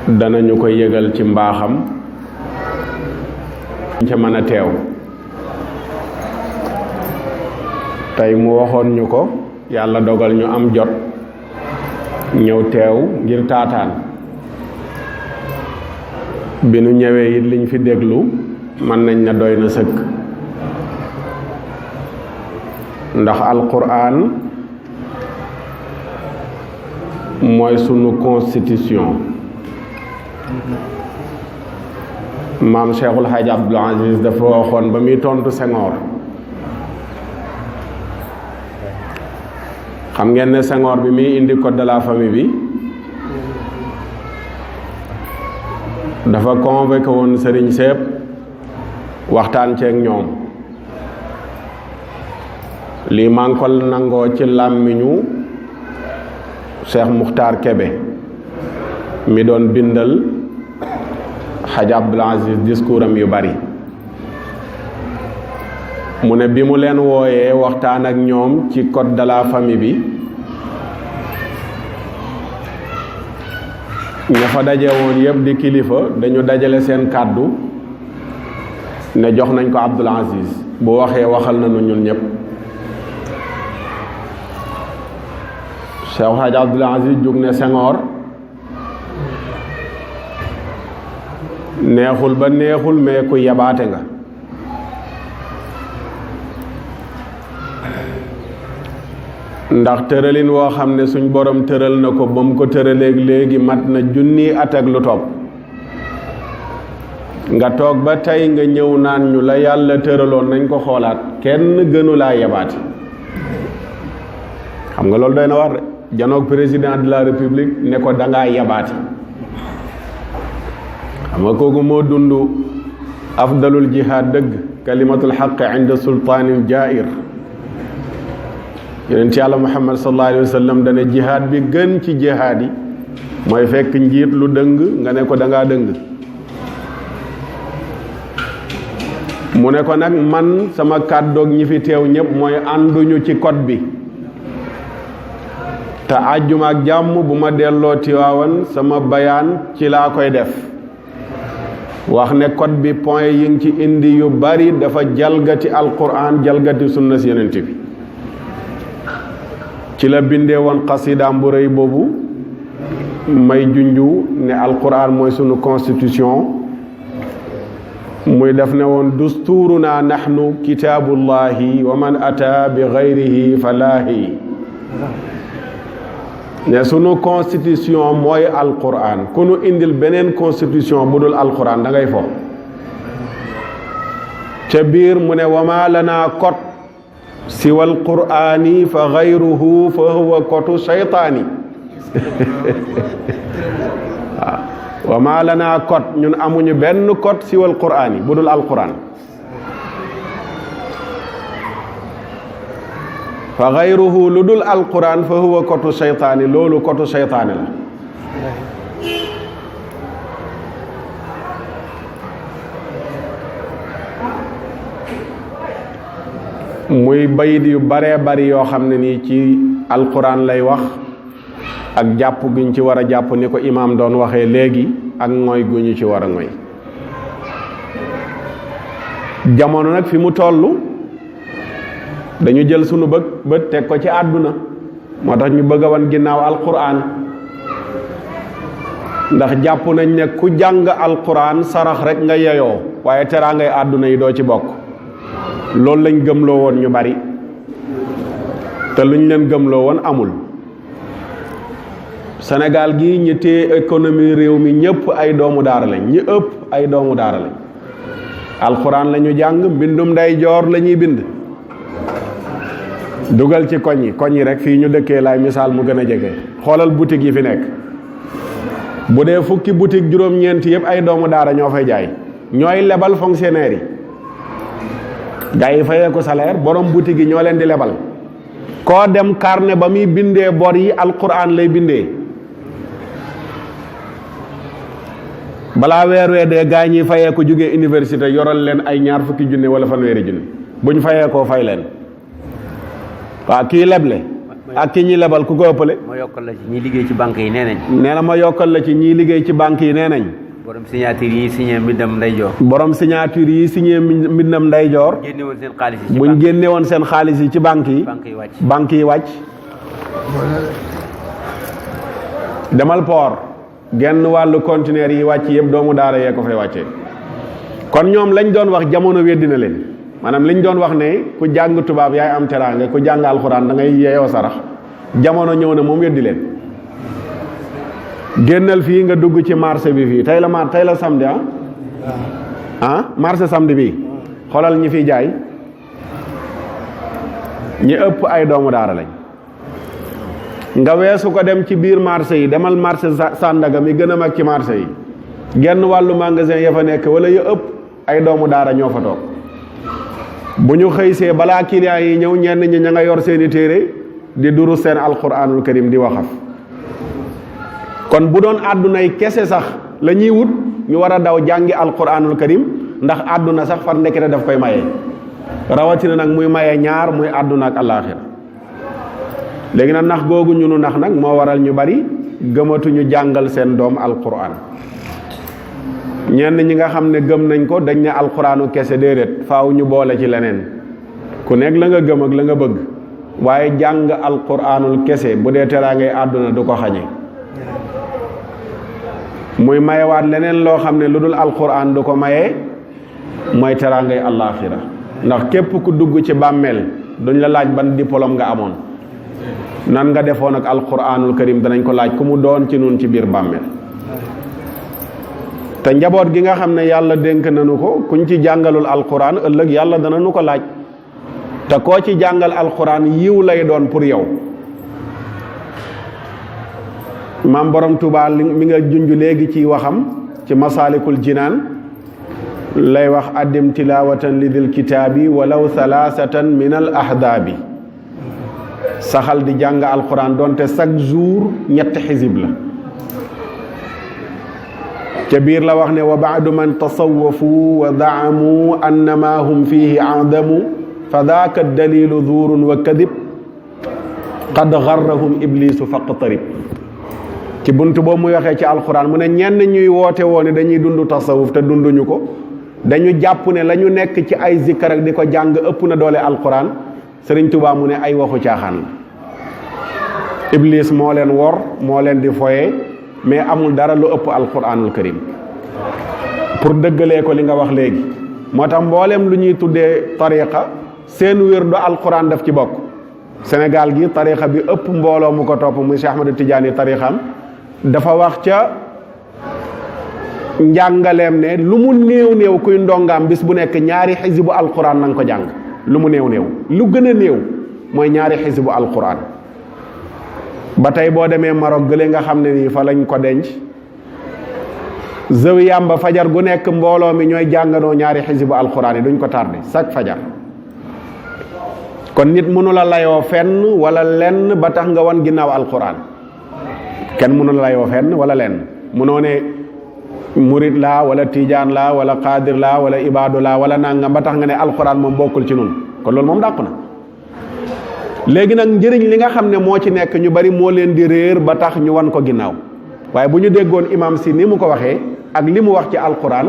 danañu ko yëgal ci mbaaxam ca mën a teew. tey mu waxoon ñu ko, yàlla dogal ñu am jot ñëw teew ngir taataan. bi nu ñëwee it liñ fi déglu mën nañ na doy na sëkk, ndax alquran mooy sunu constitution. maam Cheikhul Hadj Abdoul Aziz dafa waxoon ba muy tontu Senghor, xam ngeen ne Senghor bi muy indi code de la famille bi dafa convoqué woon sëriñ sépp waxtaan ceeg ñoom. lii maa ngi ko nangoo ci làmmiñu Cheikh Muxtaar Kebe mi doon bindal Hadj Abdoul Aziz discours am yu bari. mu ne bi mu leen wooyee waxtaan ak ñoom ci code de la famille bi, ña fa daje woon yëpp di kilifa dañu dajale seen kàddu ne jox nañ ko Abdoul Aziz, bu waxee waxal nañu ñun ñëpp. Cheikh Hadj Abdoul Aziz jóg ne Senghor, neexul ba neexul mais ku yabaate nga. ndax tëralin woo xam ne suñ borom tëral na ko ba mu ko tëraleeg léegi mat na junni at ak lu topp, nga toog ba tey nga ñëw naan ñu la yàlla tëraloon nañ ko xoolaat, kenn gënu laa yabaate. xam nga loolu doy na war de, janoog président de la république ne ko dangaa yabaate. xam nga kooku moo dund afdalul jihaad dëgg, kalimatul xaq inda sultaanin jair. yonent yàlla Muhammad sallallahu alayhi wa sallam dane jihaad bi gën ci jihaad yi mooy fekk njiit lu dëng nga ne ko dangaa dëng. mu ne ko nag man sama kàddoog ñi fi teew ñëpp mooy ànduñu ci code bi, te àjjuma ak jàmm bu ma delloo Tiwaawan sama bayaan ci laa koy def, wax ne code bi point yi ngi ci indi yu bari dafa jalgati alquran, jalgati sunna si yonent bi. ci la bindee woon xasidaam bu rëy boobu may junju ne alquran mooy sunu constitution. muy def ne woon dusturuna nahnu kitaabullahi wa man ata bi gayrihi falaahi. ne sunu constitution mooy alquran, ku nu indil beneen constitution bu dul alquran da ngay fo. ca biir mu ne wama lana kot siwal qur'ani fa gayruhu fa huwa kotu shaytaani. wa ma lana kot, ñun amuñu benn kot siwal qur'ani bu dul alquran. fa gayruhu lu dul alquran fa huwa kotu shaytaani, loolu kotu shaytaani la. muy bayit yu baree bari yoo xam ne nii ci alquran lay wax, ak jàpp guñ ci war a jàpp ni ko imaam doon waxee léegi, ak ngoy gu ñu ci war a ngoy. jamono nag fi mu toll dañu jël sunu bët teg ko ci àdduna, moo tax ñu bëgg a wan ginnaaw alquran, ndax jàpp nañ ne ku jàng alquran sarax rek nga yeyoo, waaye teraangay àdduna yi doo ci bokk. loolu lañ gëmloo woon ñu bari, te luñ leen gëmloo woon amul. Sénégal gi ñi téye économie réew mi ñëpp ay doomu daara lañ, ñi ëpp ay doomu daara lañ. alxuraan la ñu jàng, mbindum nday joor la ñuy bind. dugal ci koñ yi rek fii ñu dëkkee laay misaal mu gën a jege, xoolal boutique yi fi nekk. bu dee fukki boutique juróom-ñeent yëpp ay doomu daara ñoo fay jaay, ñooy lebal fonctionnaire yi. gaa yi fayee ko salaire, borom boutique yi ñoo leen di lebal. koo dem carnet ba muy bindee bor yi alquran lay bindee. balaa weer wee dee gaa ñi fayee ko jógee université yoral leen ay ñaar fukki junne wala fanweeri junne, buñ fayee koo fay leen. waaw kii leble ak ki ñi lebal ku ko ëppale. ma yokkal la ci ñi liggéey ci banque yi nee nañ. nee na ma yokkal la ci ñi liggéey ci banque yi nee nañ. borom signature yi signé mbindam ndeyjoor. borom signature yi signé mbindam ndeyjoor. génne woon seen xaalis yi ci buñ génne woon seen xaalis yi ci banque yi. banque yi wàcc. demal port genn wàllu conteneur yi wàcc yëpp doomu daara yee ko fay wàccee. kon ñoom lañ doon wax jamono weddi na leen maanaam liñ doon wax ne ku jàng tubaab yaay am teraanga ku jàng alxuraan da ngay yeeyoo sarax jamono ñëw na moom weddi leen. génnal fii nga dugg ci marché bi fii tey la samedi marché samedi bi xoolal ñi fiy jaay ñi ëpp ay doomu daara lañ. nga weesu ko dem ci biir marché yi demal marché Sandaga mi gën a mag ci marché yi genn wàllu magasin ya fa nekk wala ya ëpp ay doomu daara ñoo fa toog bu ñu xëysee balaa client yi ñëw ñenn ñi ña nga yor seeni téere di duru seen alquranul karim di waxaf. kon bu doon àddunay kese sax la ñuy wut ñu war a daw jàngi alquranul karim ndax àdduna sax far ndekete daf koy maye rawatina nag muy maye ñaar muy àdduna ak àllaaxira. léegi nag nax googu ñu nu nax nag moo waral ñu bari gëmatuñu jàngal seen doom alquran ñenn ñi nga xam ne gëm nañ ko dañ ne alquranu kese déedéet faaw ñu boole ci leneen ku nekk la nga gëm ak la nga bëgg waaye jàng alquranul kese bu dee teraangay àdduna du ko xañe muy mayewaat leneen loo xam ne lu dul alquran du ko maye mooy teraangay àllaaxira ndax képp ku dugg ci bàmmeel duñ la laaj ban diplôme nga amoon nan nga defoon ak alquranul karim danañ ko laaj ku mu doon ci nun ci biir bàmmeel te njaboot gi nga xam ne yàlla dénk nañu ko kuñ ci jàngalul alquran ëllëg yàlla dana nu ko laaj te koo ci jàngal alquran yiw lay doon pour yow. maam borom Tuubaa mi nga junj léegi ci waxam ci masaalikul jinaan lay wax addim tilawatan lidil kitaabi walaw thalathatan min al ahdaabi saxal di jàng alquran donte chaque jour ñetti xisib la ca biir la wax ne wa baadu man tasawafu wa daamu annama hum fihi adamu fa daaka dalilu zuurun wa kadib qad garrahum iblisu faqtarib ci bunt boobu muy waxee ci alquran mu ne ñenn ñuy woote woo ne dañuy dund tasawuf te dunduñu ko dañu jàpp ne la ñu nekk ci ay zikkar ak di ko jàng ëpp na doole alquran Sëriñ Tuubaa mu ne ay waxu caaxaan la iblis moo leen wor moo leen di foye mais amul dara lu ëpp alquranul karim pour dëggalee ko li nga wax léegi moo tax mboolem lu ñuy tuddee tariqa seen wér do alquran daf ci bokk Sénégal gi tariqa bi ëpp mbooloo mu ko topp muy Cheikh Ahmadou Tidiane tariqam dafa wax ca njàngaleem ne lu mu néew néew kuy ndongaam bis bu nekk ñaari xisibu alquran na nga ko jàng lu mu néew néew lu gën a néew mooy ñaari xisibu alquran ba tey boo demee Maroc gële nga xam ne nii fa lañ ko denc zawiyam ba fajar gu nekk mbooloo mi ñooy jànganoo ñaari xisibu alquran yi duñ ko tardé chaque fajar kon nit mënu la layoo fenn wala lenn ba tax nga wan ginnaaw alquran kenn mënu la layoo fenn wala lenn mënoo ne murid laa wala tijaan laa wala qaadir laa wala ibaadu laa wala nangam ba tax nga ne alquran moom bokkul ci nun kon loolu moom dàqu na léegi nag njëriñ li nga xam ne moo ci nekk ñu bari moo leen di réer ba tax ñu wan ko ginnaaw waaye bu ñu déggoon imam si ni mu ko waxee ak li mu wax ci alquran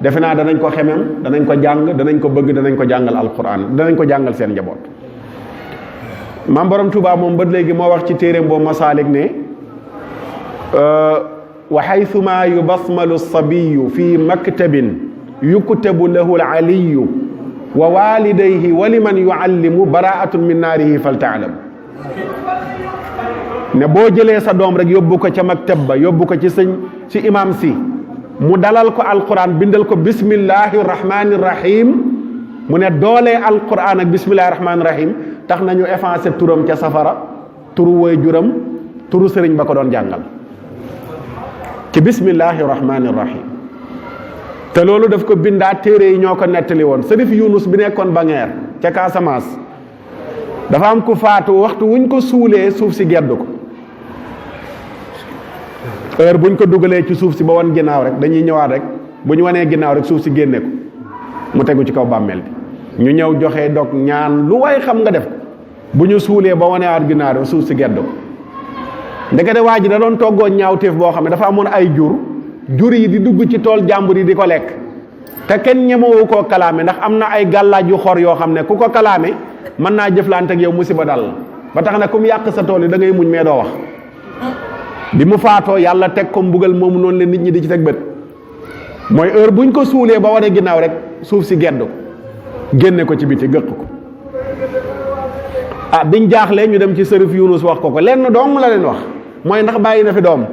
defe naa danañ ko xemem danañ ko jàng danañ ko bëgg danañ ko jàngal alquran danañ ko jàngal seen njaboot. maam borom Tuubaa moom ba léegi moo wax ci téeréem boobu masaalik ne wa haythuma yubasmalu sabiyu fi maktabin yuktabu lahu alaliyu wa walidayhi wa liman yuallimu baraatun min naarihi faltaalam ne boo jëlee sa doom rek yóbbu ko ca maktab ba yóbbu ko ci sëñ ci imam si mu dalal ko alquran bindal ko bismillahi rahmani rahim mu ne doolee alquran ak bismillahi rahmani rahim tax nañu effacé turam ca safara turu woy juram turu sëriñ ba ko doon jàngal ci bismillahi rahmani rahim te loolu daf ko bindaat téere yi ñoo ko nettali woon sërif Yunus bi nekkoon Bangeer ca Casamance dafa am ku faatu waxtu wuñ ko suulee suuf si gedd ko heure buñ ko dugalee ci suuf si ba wan ginnaaw rek dañuy ñëwaat rek bu ñu wanee ginnaaw rek suuf si génne ko mu tegu ci kaw bàmmeel bi ñu ñëw joxe dog ñaan lu way xam nga def ko bu ñu suulee ba wanewaat ginnaaw suuf si gedd ko ndekete waa ji da doon toggoo ñaawteef boo xam ne dafa amoon ay jur yi di dugg ci tool jàmbur yi di ko lekk te kenn ñemewu koo kalaame ndax am na ay gàllaaj yu xor yoo xam ne ku ko kalaame mën naa jëflante ak yow musiba dal la ba tax na ku mu yàq sa tool yi da ngay muñ mais doo wax bi mu faatoo yàlla teg ko mbugal moomu noonu leen nit ñi di ci teg bët mooy heure buñ ko suulee ba wane ginnaaw rek suuf si gedd ko génne ko ci biti gëq ko biñ jaaxlee ñu dem ci sërif Yunus wax ko lenn doom la leen wax mooy ndax bàyyi na fi doom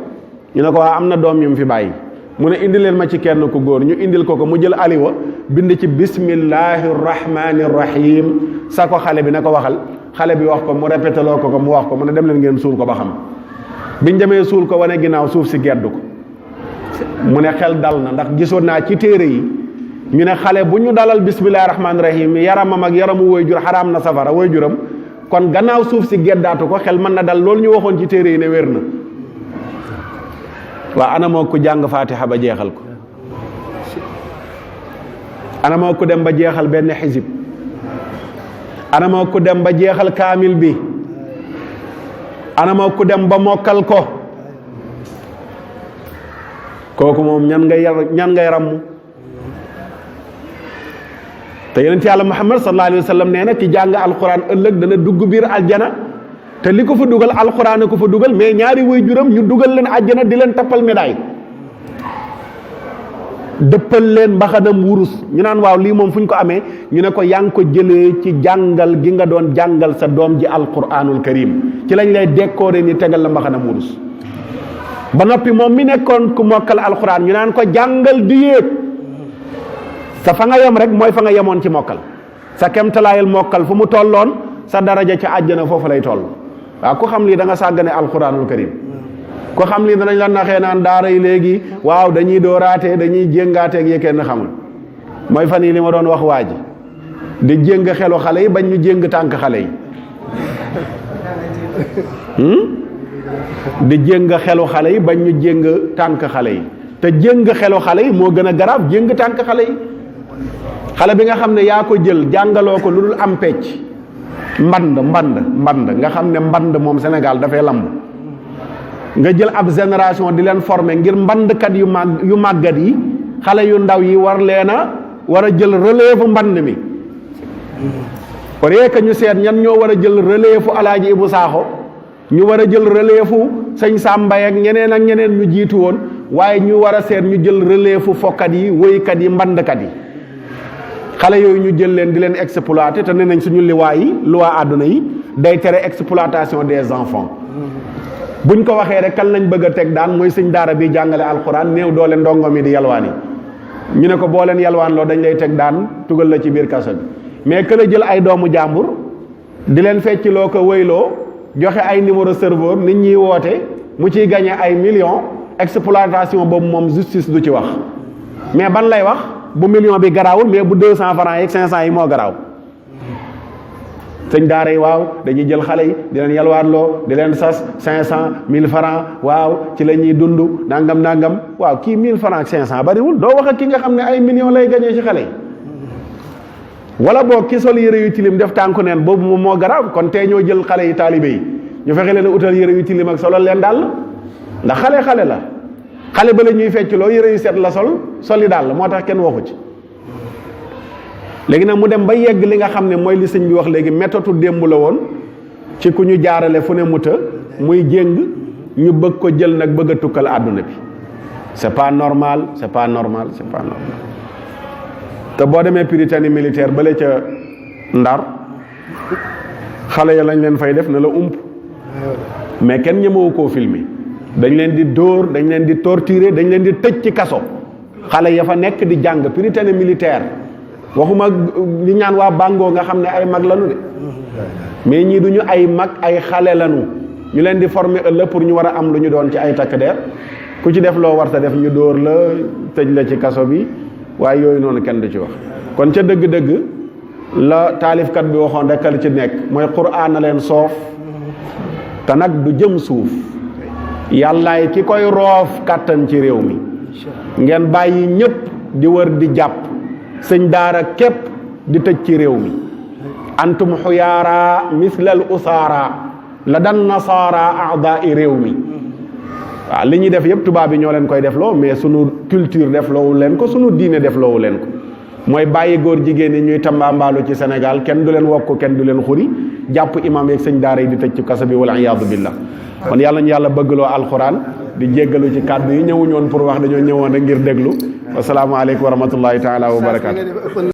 ñu ne ko waa am na doom yu mu fi bàyyi mu ne indi leen ma ci kenn ku góor ñu indil ko mu jël aliwa bind ci bismillahi rahmani rahim sa ko xale bi na ko waxal xale bi wax ko mu répété loo ko mu wax ko mu ne dem leen ngeen suul ko ba xam biñ demee suul ko wane ginnaaw suuf si gedd ko mu ne xel dal na ndax gisoon naa ci téere yi ñu ne xale bu ñu dalal bismillahi rahmani rahim yaramam ak yaramu waajur xaraam na safara waajuram kon gannaaw suuf si geddaatu ko xel mën na dal loolu ñu waxoon ci téere yi ne wér na waa ana moo ko jàng fatiha ba jeexal ko ana moo ko dem ba jeexal benn xisib ana moo ko dem ba jeexal kaamil bi ana moo ko dem ba mokkal ko kooku moom ñan ngay ramm te yonent yàlla Muhammad sallallahu alayhi wa sallam nee na ki jàng alquran ëllëg dana dugg biir aljana te li ko fa dugal alquran a ko fa dugal mais ñaari waajuram ñu dugal leen aljana di leen tappal médaille dëppal leen mbaxanam wurus ñu naan waaw lii moom fu ñu ko amee ñu ne ko yaa ngi ko jëlee ci jàngal gi nga doon jàngal sa doom ji alquranul karim ci lañ lay décoré ni tegal la mbaxanam wurus ba noppi moom mi nekkoon ku mokkal alquran ñu naan ko jàngal di yéeg sa fa nga yem rek mooy fa nga yemoon ci mokkal sa kemtalaayal mokkal fu mu tolloon sa daraja ci àjjana foofu lay toll waaw ku xam lii da nga sàggane alquranul karim ku xam lii danañ la naxee naan daara yi léegi waaw dañuy dooraate dañuy jéngaateeg yi kenn xamul mooy fan yi li ma doon wax waa ji di jéng xelu xale yi bañ ñu jéng tànk xale yi di jéng xelu xale yi bañ ñu jéng tànk xale yi te jéng xelu xale yi moo gën a garab jéng tànk xale yi xale bi nga xam ne yaa ko jël jàngaloo ko lu dul am pecc mband nga xam ne mband moom Sénégal dafay lamb nga jël ab génération di leen former ngir mbandkat yu màggat yi xale yu ndaw yi war a jël relève mband mi au lieu que ñu seet ñan ñoo war a jël relève Alaaji Ibu Saaxo ñu war a jël relève sëñ Sàmbay ak ñeneen ñu jiitu woon waaye ñu war a seet ñu jël relève fokkat yi woykat yi mbandkat yi xale yooyu ñu jël leen di leen exploiter te nee nañ suñu loi àdduna yi day tere exploitation des enfants buñ ko waxee rek kan lañ bëgg a teg daan mooy sëñ daara bi jàngale alxuraan néew doole ndongo mi di yalwaan yi ñu ne ko boo leen yalwaan loo dañ lay teg daan tugal la ci biir kaso bi mais que la jël ay doomu jàmbur di leen fecc loo ko wëyloo joxe ay numéro serveur nit ñi woote mu ciy gagné ay millions exploitation boobu moom justice du ci wax mais ban lay wax bu million bi garaawul mais bu 200 francs yi 500 yi moo garaaw sëñ daara yi waaw dañuy jël xale yi di leen yalwaanloo di leen sas 500 1000 francs waaw ci la ñuy dund nangam waaw kii 1000 francs 500 bariwul doo wax ak ki nga xam ne ay millions lay gagné ci xale yi wala boog ki sol yére yu tilim def tànku neen boobu moom moo garaaw kon tey ñoo jël xale yi taalibe yi ñu fexe leen utal yére yu tilim ak solal leen daal ndax xale la xale ba la ñuy fecc loo yére yu set la soli daal moo tax kenn waxu ci léegi nag mu dem ba yegg li nga xam ne mooy li sëñ bi wax léegi méthode démb la woon ci ku ñu jaarale fu ne muta muy jéng ñu bëgg ko jël nag bëgg a tukkal àdduna bi c'est pas normal te boo demee Prytanée militaire bale ca Ndar xale ya lañ leen fay def na la ump mais kenn ñemewu koo filmer dañ leen di dóor dañ leen di torturer dañ leen di tëj ci kaso xale ya fa nekk di jàng Prytanée militaire waxuma li ñaan waa Bango nga xam ne ay mag lanu de mais ñii duñu ay mag ay xale lanu ñu leen di former ëllëg pour ñu war a am lu ñu doon ci ay takk der ku ci def loo war ta def ñu dóor la tëj la ci kaso bi waaye yooyu noonu kenn du ci wax kon ca dëgg-dëgg la taalifkat bi waxoon rek li ci nekk mooy Qur'aan na leen soof te nag du jëm suuf yàllaay ki koy roof kàttan ci réew mi ngeen bàyyi ñëpp di wër di jàpp sëñ daara képp di tëj ci réew mi antum xuyaara mislal usaara la dan nasaara aadaai réew mi waaw li ñuy def yëpp tubaab yi ñoo leen koy def loo mais sunu culture def loowu leen ko sunu diine def loowu leen ko mooy bàyyi góor jigéen ñi ñuy tambaambaalu ci Sénégal kenn du leen wokk kenn du leen xuri jàpp imam yeeg sëñ daara yi di tëj ci kaso bi wala iyaadu billah kon yàlla ñu yàlla bëggloo alxuraan di jéggalu ci kàddu yi ñëwuñoon pour wax dañoo ñëwoon rek ngir déglu wasalaamaaleykum wa rahmatullahi taala wa barakaatu